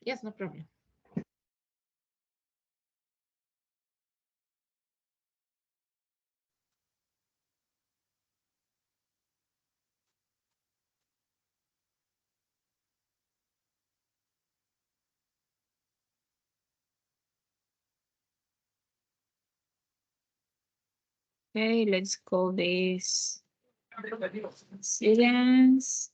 Yes, no problem. Okay, let's call this students.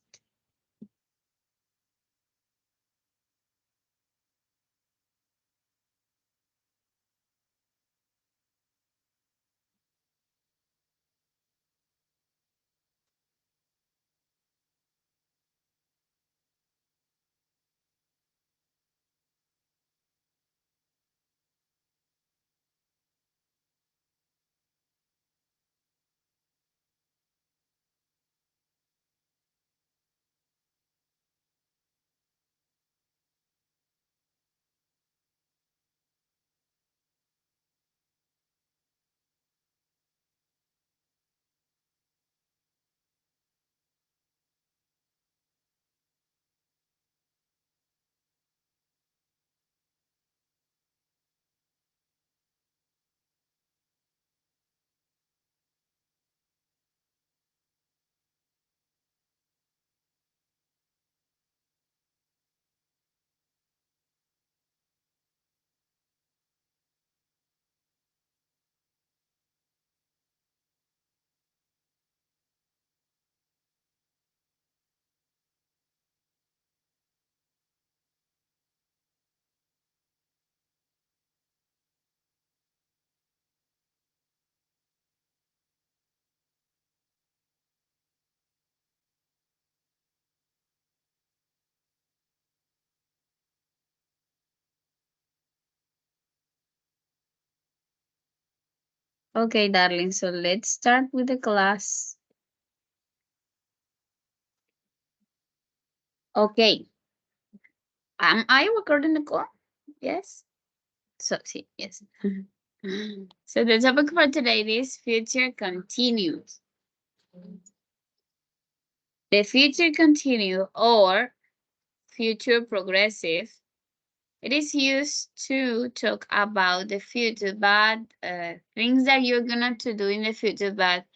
Okay, darling, so let's start with the class. Okay, am I recording the call? Yes? So, sí, yes. So the topic for today is future continuous. The future continuous or future progressive, it is used to talk about the future, but things that you're gonna to do in the future, but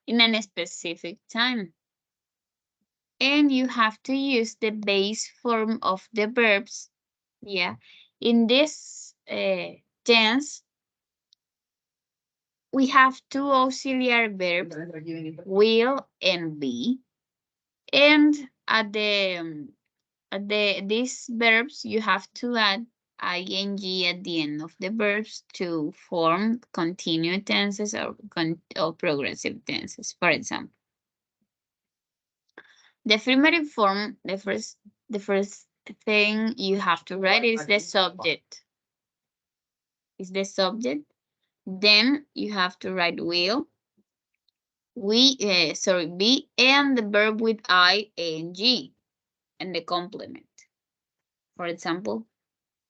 in a specific time. And you have to use the base form of the verbs. Yeah. In this tense, we have two auxiliary verbs, will and be. And at these verbs, you have to add ing at the end of the verbs to form continuous tenses or progressive tenses. For example, the affirmative form, the first thing you have to write is the subject. Is the subject. Then you have to write will, be, and the verb with ing and the complement. For example,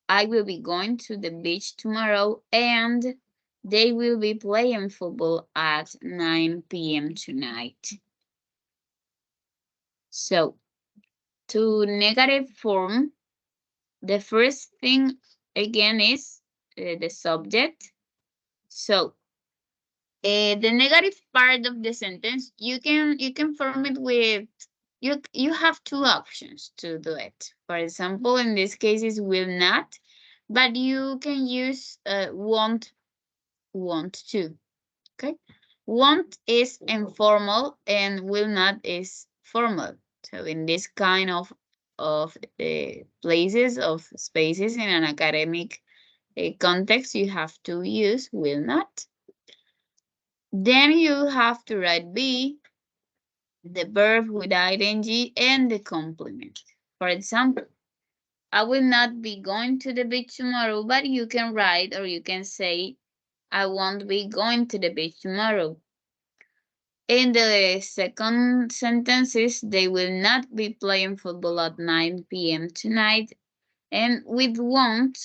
I will be going to the beach tomorrow and they will be playing football at 9 p.m. tonight. So, to negative form, the first thing again is the subject. So, the negative part of the sentence, you can form it with you have two options to do it. For example, in this case is will not, but you can use want to. Okay, want is informal and will not is formal. So in this kind of places of spaces in an academic context, you have to use will not. Then you have to write be, the verb with ing, and the complement. For example, I will not be going to the beach tomorrow, but you can write or you can say, I won't be going to the beach tomorrow. In the second sentence is, they will not be playing football at 9 p.m. tonight. And with won't,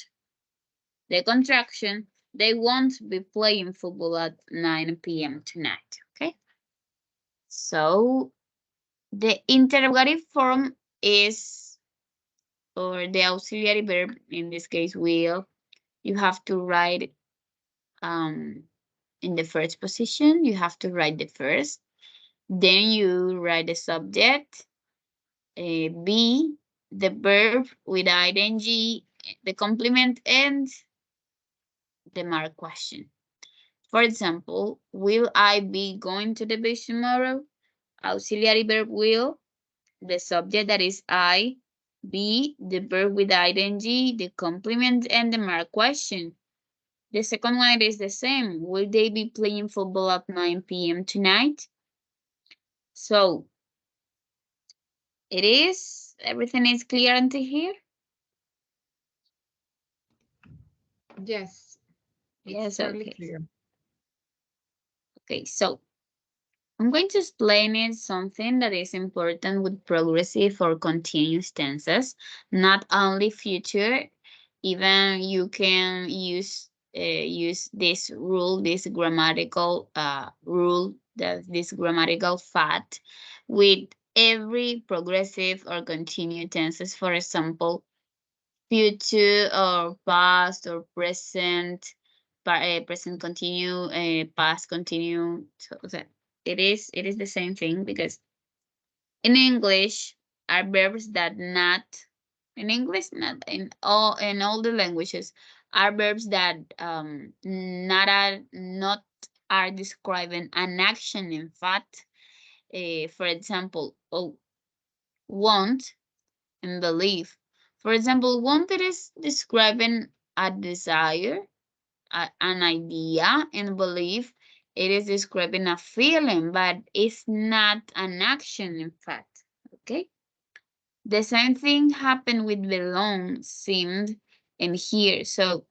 the contraction, they won't be playing football at 9 p.m. tonight. Okay? So the interrogative form is or the auxiliary verb, in this case will, you have to write in the first position, you have to write the first. Then you write the subject. B, the verb with ing, the complement, and the mark question. For example, will I be going to the beach tomorrow? Auxiliary verb will, the subject that is I, be the verb with ing, the complement, and the mark question. The second one is the same. Will they be playing football at 9 p.m. tonight? So everything is clear until here? Yes, it's Yes, fairly okay. clear. Okay, so I'm going to explain it something that is important with progressive or continuous tenses, not only future, even you can use this rule, this grammatical rule, this grammatical fact with every progressive or continuous tenses. For example, future or past or present, present continue, past continue. So that it is the same thing, because in English are verbs that not in English, not in all the languages, are verbs that not are describing an action. In fact, for example, want and believe. For example, wanted is describing a desire, an idea, and belief. It is describing a feeling, but it's not an action, in fact. Okay? The same thing happened with belong, seemed, and here. So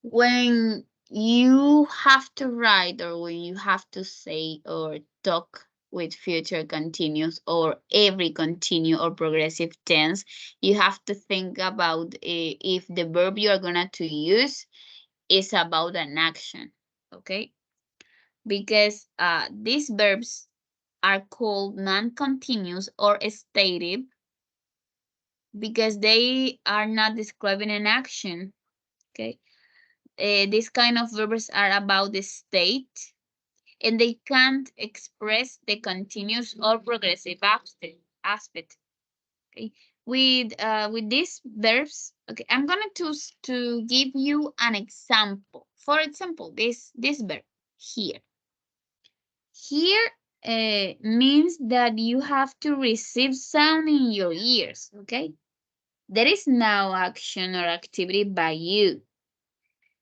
when you have to write, or when you have to say or talk with future continuous or every continue or progressive tense, you have to think about if the verb you are gonna to use is about an action, okay? Because these verbs are called non-continuous or stative because they are not describing an action, okay? These kind of verbs are about the state, and they can't express the continuous or progressive aspect. Okay, with these verbs, okay, I'm gonna to give you an example. For example, this verb here. Here means that you have to receive sound in your ears. Okay, there is no action or activity by you.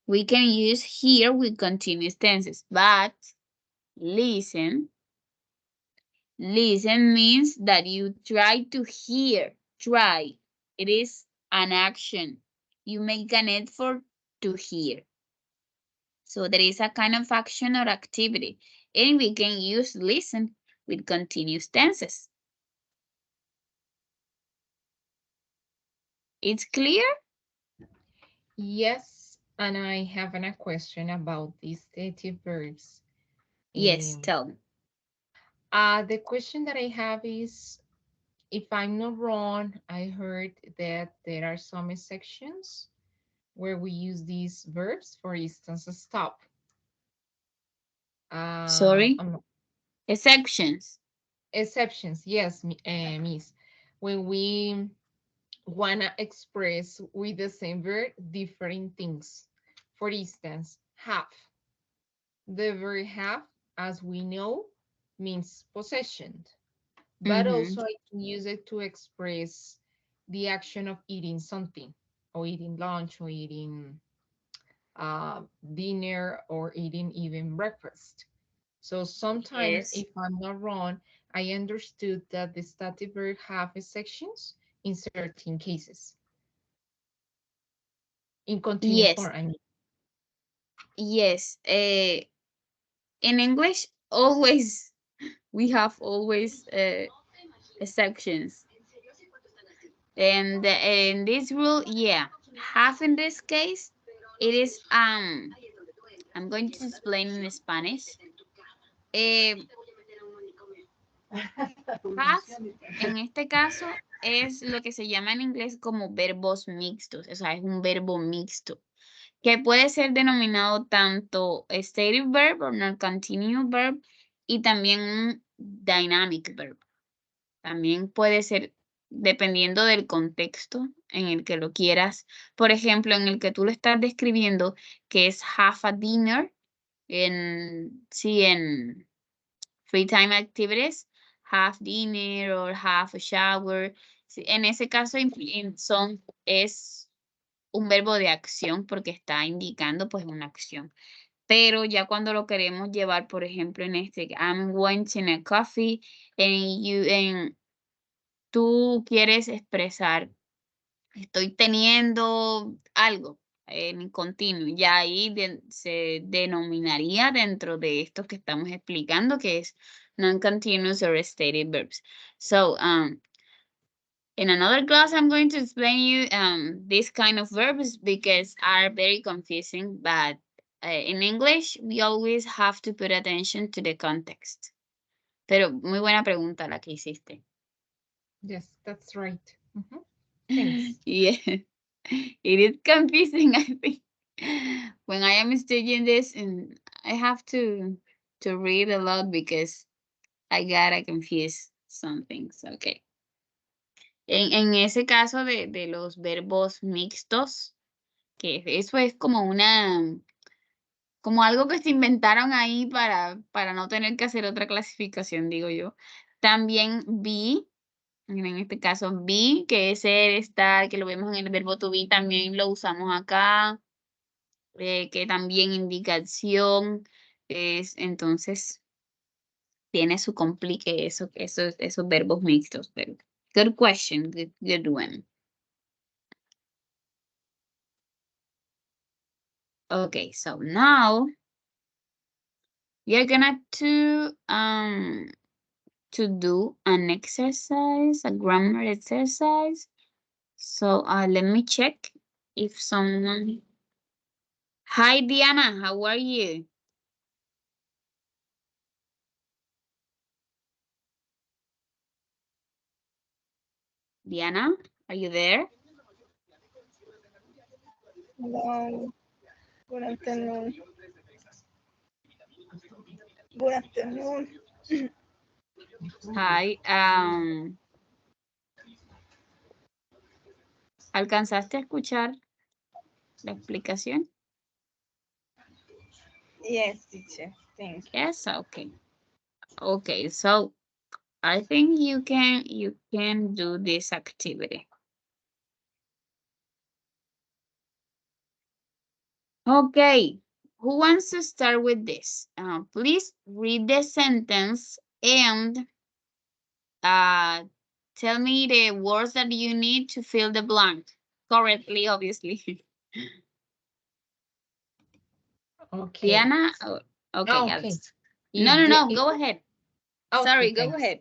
We can use here with continuous tenses, but listen. Listen means that you try to hear. Try. It is an action. You make an effort to hear. So there is a kind of action or activity. And we can use listen with continuous tenses. It's clear? Yes, and I have a question about these dative verbs. Yes, Um, tell me. the question that I have is, if I'm not wrong, I heard that there are some sections where we use these verbs, for instance, stop. Sorry? Um, Exceptions. exceptions, yes, miss. When we wanna express with the same verb different things. For instance, have. The verb have, as we know, means possession, but Mm-hmm. also I can use it to express the action of eating something, or eating lunch, or eating dinner, or eating even breakfast. So sometimes, Yes. if I'm not wrong, I understood that the stative verb have sections in certain cases. In continuous Yes. form, I mean. Yes. In English, always, we have always exceptions. And in this rule, yeah, have in this case, it is I'm going to explain in Spanish. Eh, have en este caso es lo que se llama en inglés como verbos mixtos, o sea, es un verbo mixto, que puede ser denominado tanto stative verb o non-continuous verb y también un dynamic verb. También puede ser dependiendo del contexto en el que lo quieras. Por ejemplo, en el que tú lo estás describiendo, que es have a dinner, sí, en free time activities, have dinner or have a shower. Sí, en ese caso es un verbo de acción porque está indicando pues una acción. Pero ya cuando lo queremos llevar, por ejemplo, en este, I'm wanting a coffee, tú quieres expresar, estoy teniendo algo en continuo, ya ahí se denominaría dentro de esto que estamos explicando, que es non-continuous or stated verbs. So, in another class, I'm going to explain you this kind of verbs because are very confusing, but in English, we always have to put attention to the context. Pero muy buena pregunta la que hiciste. Yes, that's right. Mhm. Thanks. Yeah, it is confusing, I think. When I am studying this, and I have to read a lot because I gotta confuse some things. Okay. En ese caso de los verbos mixtos, que eso es como como algo que se inventaron ahí para no tener que hacer otra clasificación, digo yo. También be, en este caso be, que es ser, estar, que lo vemos en el verbo to be, también lo usamos acá, que también indica acción, entonces tiene su complique esos verbos mixtos. Pero good question, good one. Okay, so now we are gonna to do an exercise, a grammar exercise. So let me check if someone. Hi Diana, how are you? Diana, are you there? Hello. Good afternoon. Good afternoon. Hi, ¿alcanzaste a escuchar la explicación? Yes, teacher. Thank you. Yes, okay. Okay, so I think you can do this activity. Okay, who wants to start with this? Please read the sentence and tell me the words that you need to fill the blank correctly, obviously. Okay. Diana, okay, Oh, okay. Alex. No, go ahead. Okay, Sorry, go thanks. ahead.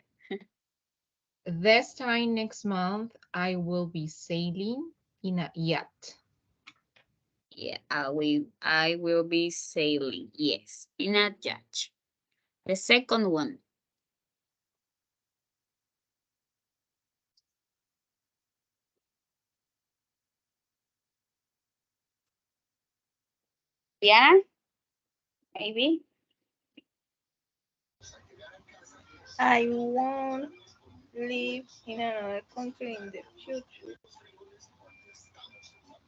This time next month, I will be sailing in a yacht. Yeah, I will be sailing. Yes, in a yacht. The second one. Yeah, maybe. I won't live in another country in the future.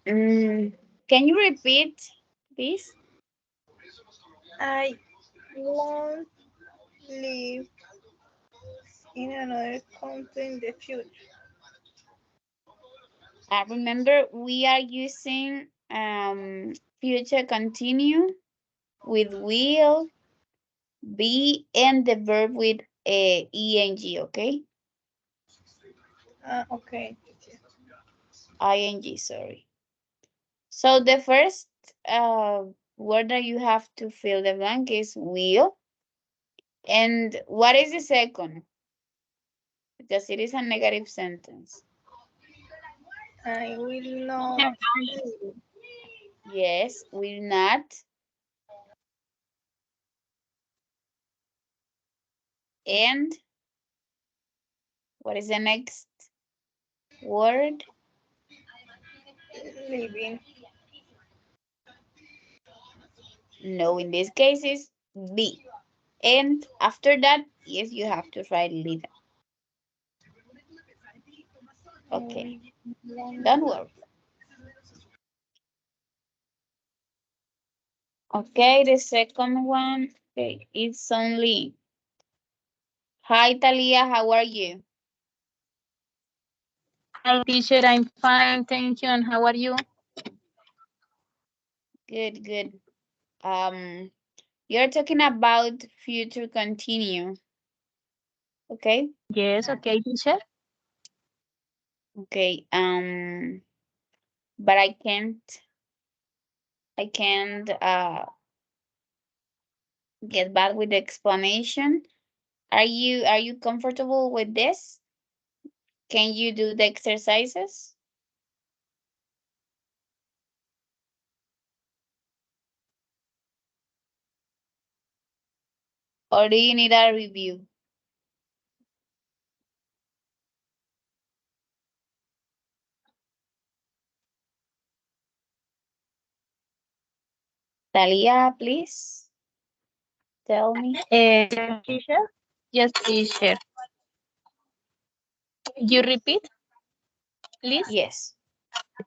Can you repeat, please? I won't live in another country in the future. Remember, we are using future continue with will, be, and the verb with ing, okay? Okay, teacher. Ing, sorry. So the first word that you have to fill the blank is will. And what is the second? Because it is a negative sentence. I will not live. Yes, will not. And what is the next? word? Living. No, in this case is be. And after that, yes, you have to write living. Okay, don't worry. Okay, the second one, okay, it's only. Hi, Talia, how are you? Hi, teacher. I'm fine. Thank you. And how are you? Good, good. You're talking about future continue. Okay, Yes, okay, teacher. okay. But I can't get back with the explanation. Are you comfortable with this? Can you do the exercises? Or do you need a review? Talia, please tell me. Yes, teacher. Yes, teacher. You repeat, please. Yes,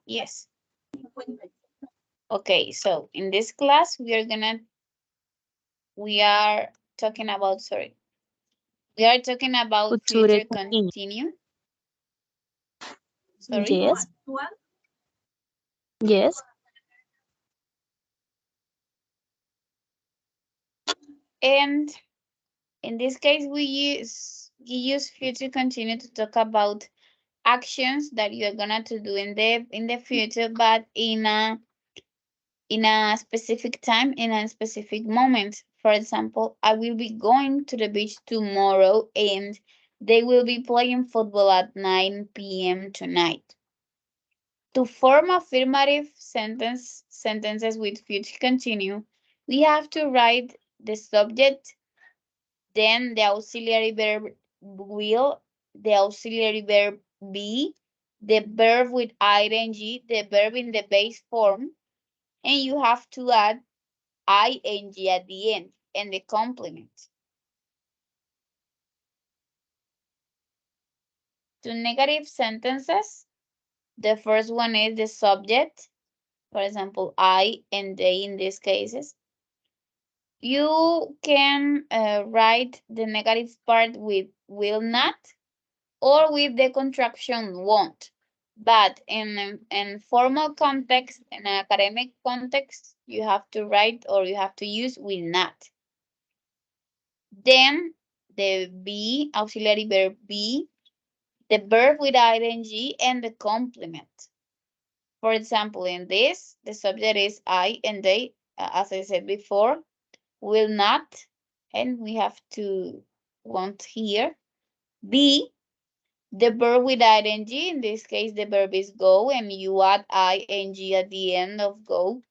yes. Okay, so in this class, we are talking about, sorry, we are talking about Future future continue. continue. Sorry. Yes. Yes. And in this case, we use future continue to talk about actions that you're gonna to do in the future, but in a specific time, in a specific moment. For example, I will be going to the beach tomorrow and they will be playing football at 9 p.m. tonight. To form affirmative sentences with future continue, we have to write the subject, then the auxiliary verb will, the auxiliary verb be, the verb with ing, the verb in the base form, and you have to add ing at the end and the complement. To negative sentences, the first one is the subject, for example, I and they in these cases. You can write the negative part with will not or with the contraction won't. But in formal context, in academic context, you have to write or you have to use will not. Then the be, auxiliary verb be, the verb with ing, and the complement. For example, in this, the subject is I and they, as I said before, will not, and we have to want here. Be, the verb with ing, in this case, the verb is go, and you add ing at the end of go.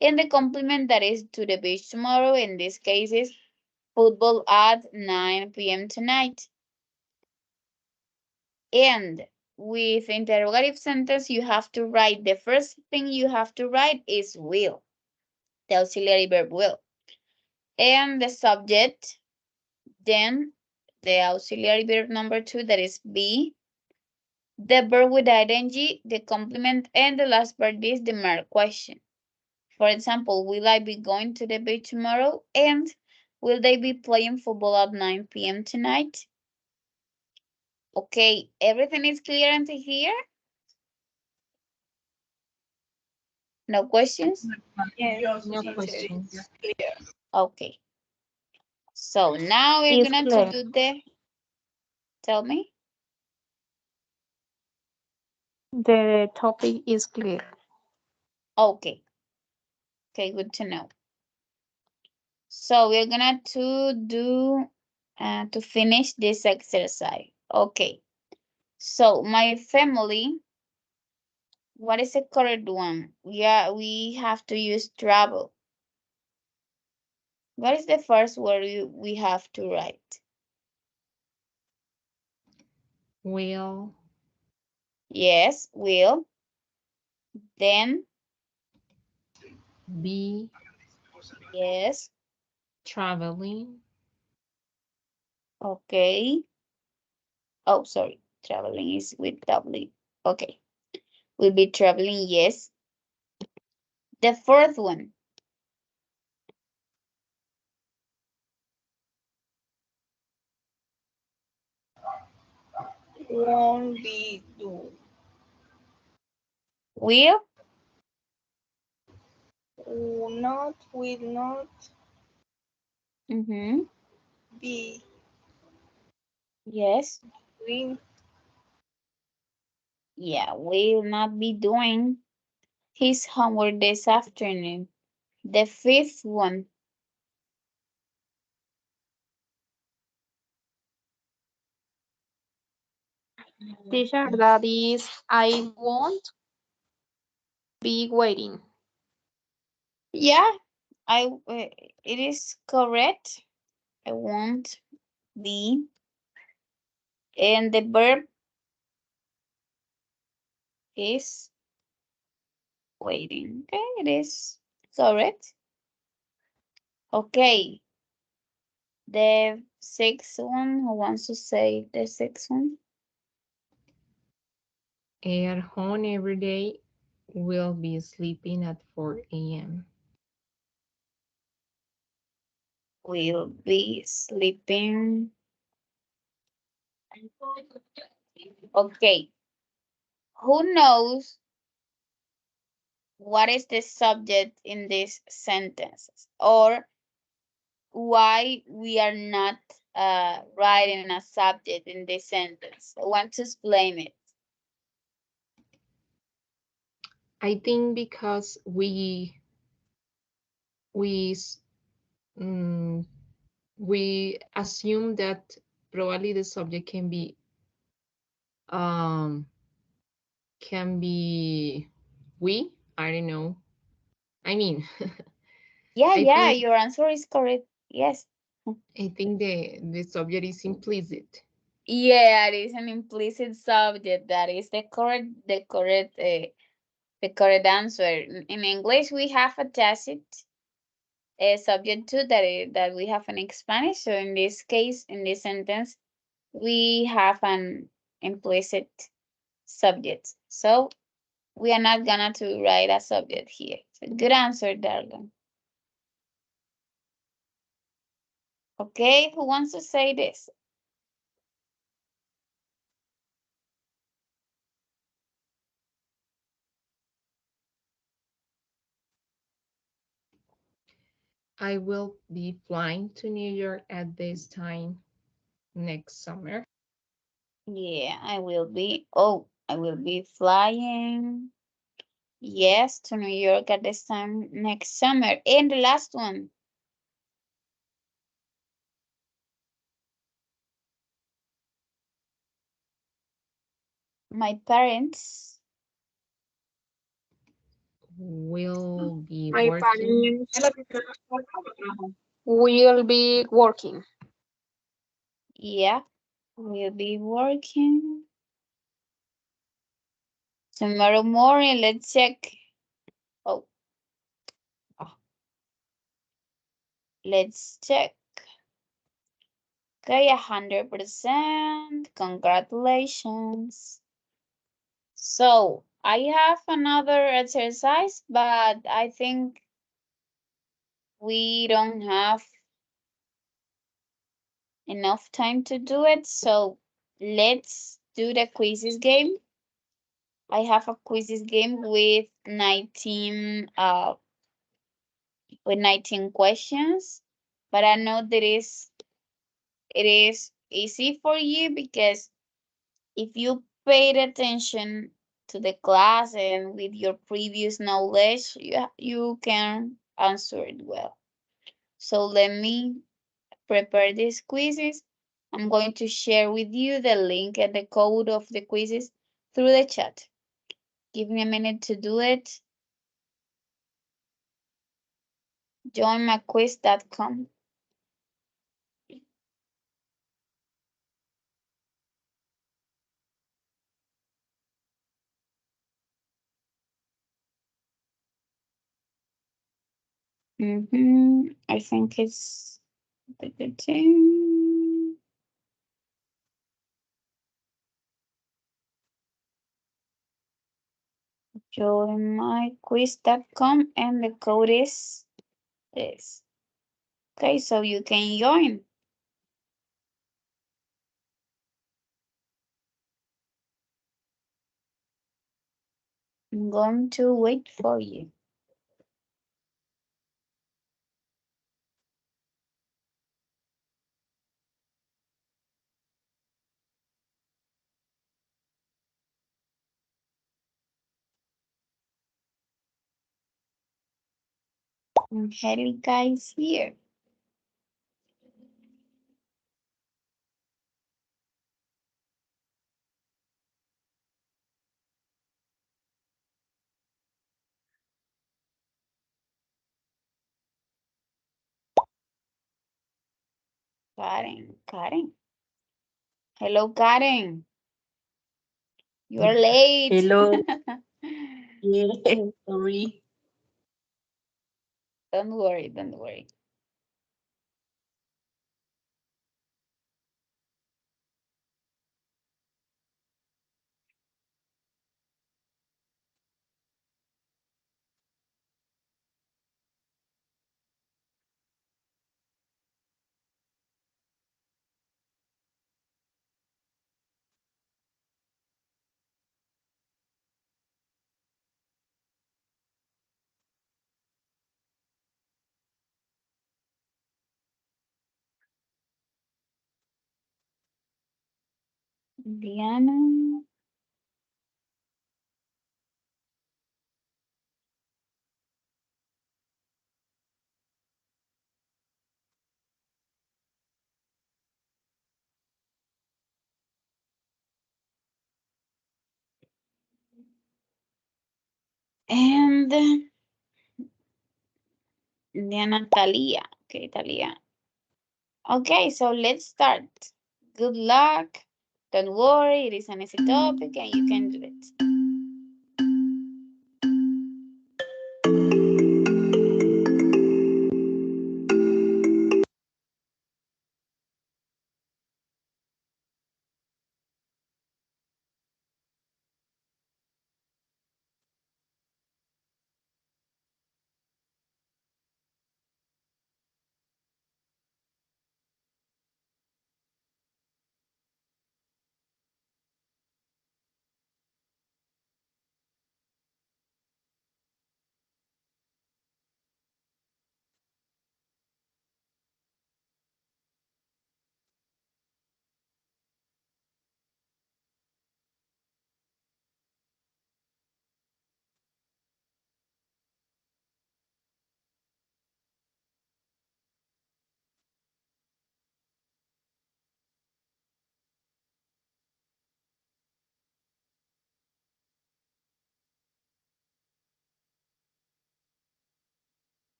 And the complement that is to the beach tomorrow, in this case is football at 9 p.m. tonight. And with interrogative sentence, you have to write, the first thing you have to write is will, the auxiliary verb will. And the subject, then the auxiliary verb number 2, that is be, the verb with ing, the complement, and the last part is the mere question. For example, will I be going to the beach tomorrow? And will they be playing football at 9 p.m. tonight? Okay, everything is clear until here? No questions? Yes, No teacher, questions. it's clear. Okay. So now we're It's gonna to clear. do the, tell me. The topic is clear. Okay. Okay, good to know. So we're gonna to do, to finish this exercise. Okay. So my family, what is the correct one? Yeah, we have to use travel. What is the first word we have to write? Will. Yes, will. Then, Be yes. traveling. Okay. Oh, sorry. Traveling is with W. Okay. We'll be traveling, yes. The fourth one. Won't be do. Will. Not will not Mm-hmm. be Yes. doing. Yeah, will not be doing his homework this afternoon. The fifth one. Teacher, that is, I won't be waiting. Yeah, it is correct. I won't be. And the verb is waiting. Okay, it is correct. Okay, the sixth one, who wants to say the sixth one? At home every day. Will be sleeping at 4 a.m. Will be sleeping. Okay, who knows what is the subject in these sentences or why we are not writing a subject in this sentence? I want to explain it. I think because we s- mm, we assume that probably the subject um can be we. I don't know. I mean, Yeah, I yeah, think your answer is correct. Yes. the subject is implicit. Yeah, it is an implicit subject. That is the correct answer. In English, we have a tacit subject too that we have in Spanish. So in this case, in this sentence, we have an implicit subject. So we are not gonna to write a subject here. So good answer, darling. Okay, who wants to say this? I will be flying to New York at this time next summer. Yeah, I will be flying. Yes, to New York at this time next summer. And the last one. My parents. Will be My working. parents will be working. Yeah, will be working. Tomorrow morning, let's check. Oh, let's check. Okay, 100%. Congratulations. So I have another exercise, but I think we don't have enough time to do it. So let's do the quizzes game. I have a quizzes game with 19 questions, but I know that it is easy for you because if you paid attention to the class and with your previous knowledge, you can answer it well. So let me prepare these quizzes. I'm going to share with you the link and the code of the quizzes through the chat. Give me a minute to do it. Joinmyquiz.com. I think it's joinmyquiz.com and the code is this. Okay, so you can join. I'm going to wait for you. Angelica is here. Karen. Hello, Karen. You are late. Hello. Yeah, sorry. Don't worry, don't worry. Diana. And Diana Talia. Okay, Talia. Okay, so let's start. Good luck. Don't worry, it is an easy topic and you can do it.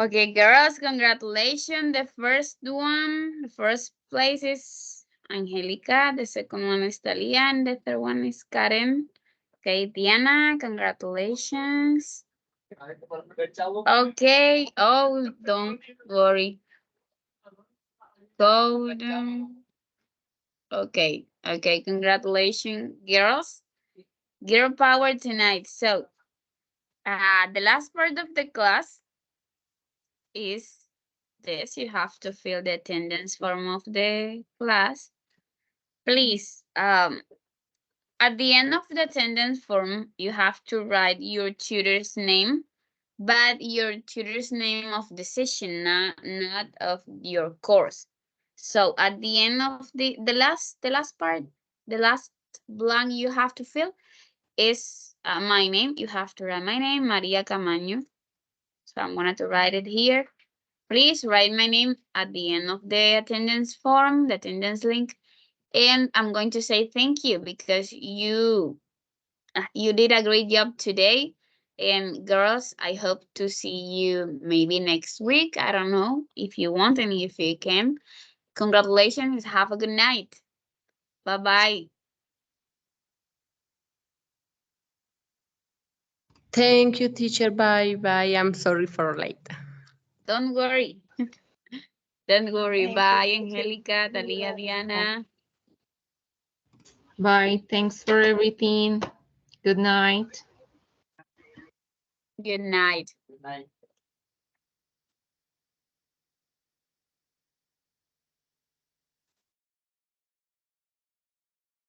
Okay, girls, congratulations. The first one, the first place is Angelica. The second one is Talia, and the third one is Karen. Okay, Diana, congratulations. Okay, oh, don't worry. Go down. Okay, okay, congratulations, girls. Girl power tonight. So, the last part of the class is this. You have to fill the attendance form of the class. Please, at the end of the attendance form, you have to write your tutor's name, but your tutor's name of the session, not of your course. So at the end of the last part, the last blank you have to fill is my name. You have to write my name, Maria Camaño. So I'm going to write it here. Please write my name at the end of the attendance form, the attendance link. And I'm going to say thank you because you did a great job today. And girls, I hope to see you maybe next week. I don't know if you want and if you can. Congratulations. Have a good night. Bye-bye. Thank you, teacher. Bye bye. I'm sorry for late. Don't worry. Don't worry. Thank you, Bye, teacher. Angelica, Talia, Diana. Bye. Thanks for everything. Good night. Good night. Good night.